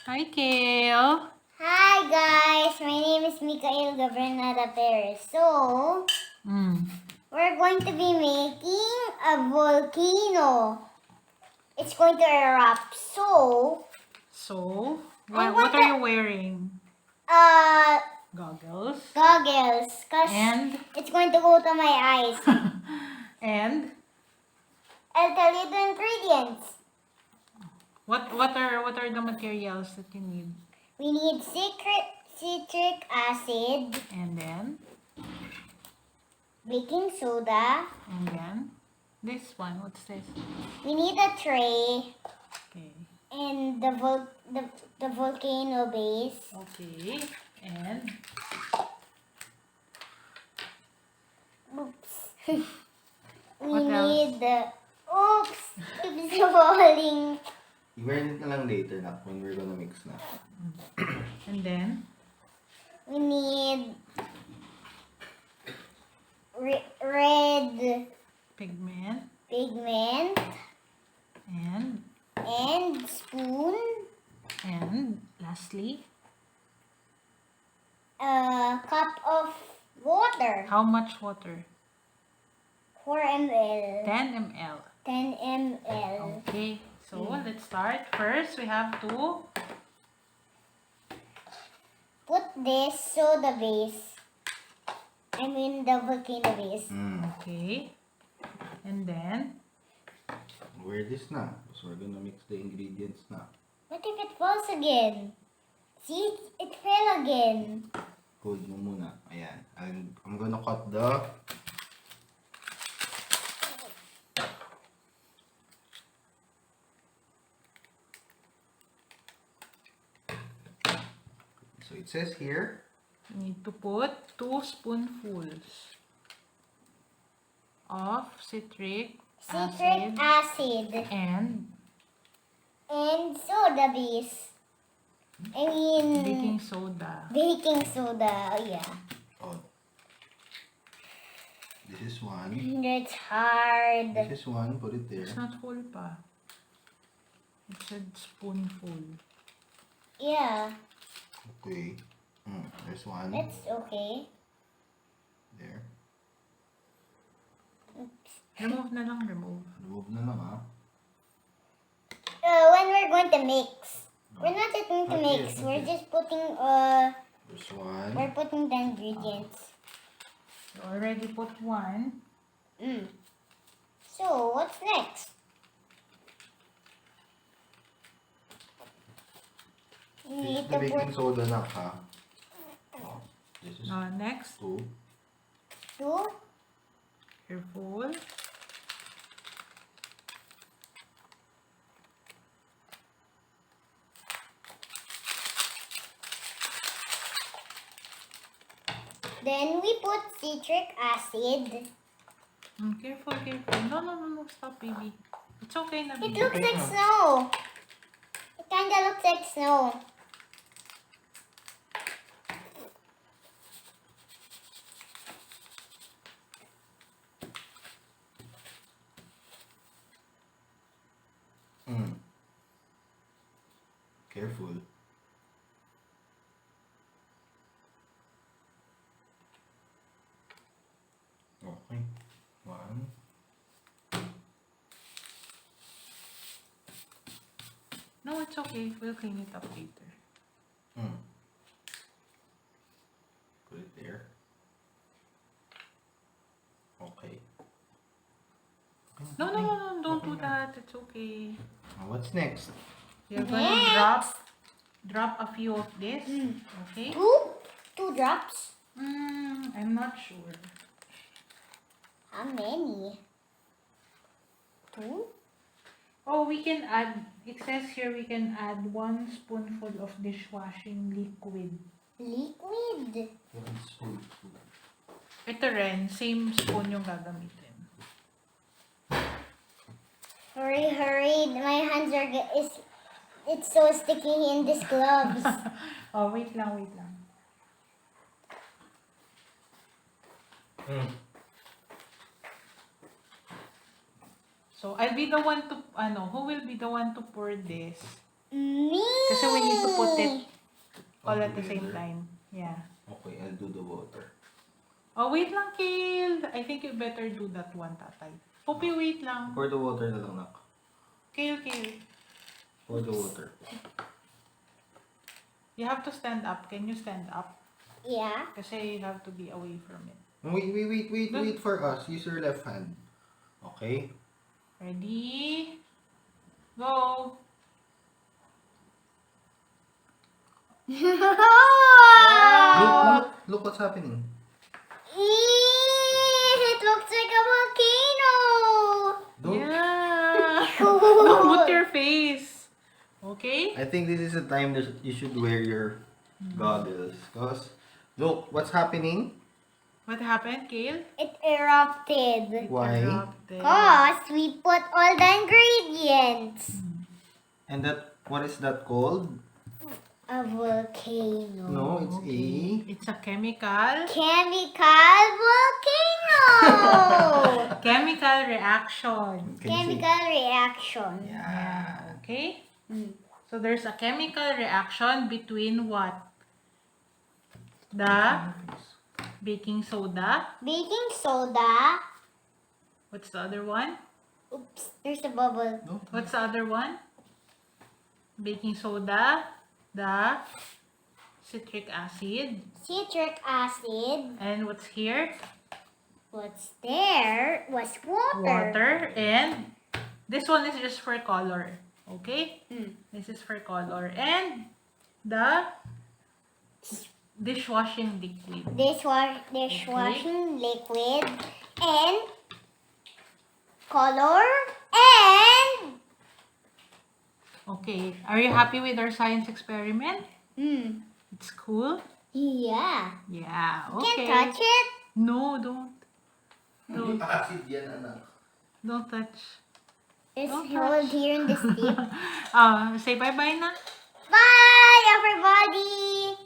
Hi, Kale. Hi guys, my name is Mikael Gabernada Perez. So, we're going to be making a volcano. It's going to erupt. So, What are you wearing? uh, Goggles. goggles, cause And it's going to go to my eyes. and I'll tell you the ingredients. what are the materials that you need? We need citric acid, And then baking soda. this one. What's this? We need a tray Okay. and the volcano base. Okay. And Oops. We What else? need the... Oops! It's falling. I-wear it na lang later na when we're gonna mix na. and then We need red pigment pigment and spoon. and lastly, A cup of water. how much water? 4 ml. 10 ml. 10 ml. Okay. So let's start. First, we have to Put this soda base. I mean the volcano base. okay. And then Wear this na. So we're gonna mix the ingredients na. What if it falls again? See, it fell again. Hold mo muna. Ayan. I'm gonna cut the... So it says here, you need to put 2 spoonfuls of citric Citric acid and and soda base. I mean baking soda. baking soda. Oh yeah. oh, this is one. It's hard. This is one. Put it there. It's not full pa. It said spoonful. Yeah, Okay. There's one. that's okay. There. Remove na lang, remove. Remove na lang ah. When we're going to mix, we're not just going to Not mix. yet, not We're yet. just putting There's one. we're putting the ingredients. You already put one. So what's next? You This is need the to put baking soda na ha. Oh, this is Next, 2. 2. careful. Then we put citric acid. Careful, careful. No, stop, baby. It's okay na, It baby. looks like na. snow. It kinda looks like snow. Careful. Okay. 1. No, it's okay. We'll clean it up later. Put it there. Okay. No, don't do that. It's okay. Now what's next? You're gonna drop a few of this. Okay? 2 drops. I'm not sure. How many? 2? Oh, we can add, it says here we can add 1 spoonful of dishwashing liquid. Liquid. 1 spoonful. Ito rin, same spoon yung gagamitin. Hurry, hurry. My hands are it's so sticky in these gloves. Oh, wait lang. So, I'll be the one to, who will be the one to pour this? Me. Kasi we need to put it all at the Together. same time. Yeah. Okay, I'll do the water. Oh, wait lang, Kale. I think you better do that one, tatay. Poppy, wait lang. Pour the water na lang, nak. Kale. Pour the water. You have to stand up. Can you stand up? Yeah. Kasi you have to be away from it. Wait for us. Use your left hand. Okay? Ready? Go! Look what's happening. It looks like a volcano. Don't. Yeah! Cool. Don't put your face. Okay? I think this is the time that you should wear your goggles. Because, look, what's happening? What happened, Kale? It erupted. Why? Erupted. Cause we put all the ingredients. And that, what is that called? A volcano. No, it's It's a chemical. Chemical volcano. Chemical reaction. Can you see? Chemical reaction. Yeah. Okay? Mm. So there's a chemical reaction between what? The baking soda. Baking soda. What's the other one? Oops, there's a bubble. No? What's the other one? Baking soda, the citric acid, Citric acid. and what's here? What's there was water. Water, and this one is just for color. Okay? Mm. This is for color. And the dishwashing liquid. Dishwashing liquid and color and Okay. Are you happy with our science experiment? It's cool? yeah. Yeah. You Okay. can touch it. No, don't. Don't. Acid yan, anak. Don't touch. It's Don't held touch. here in the tip. Say bye-bye na. Bye, everybody.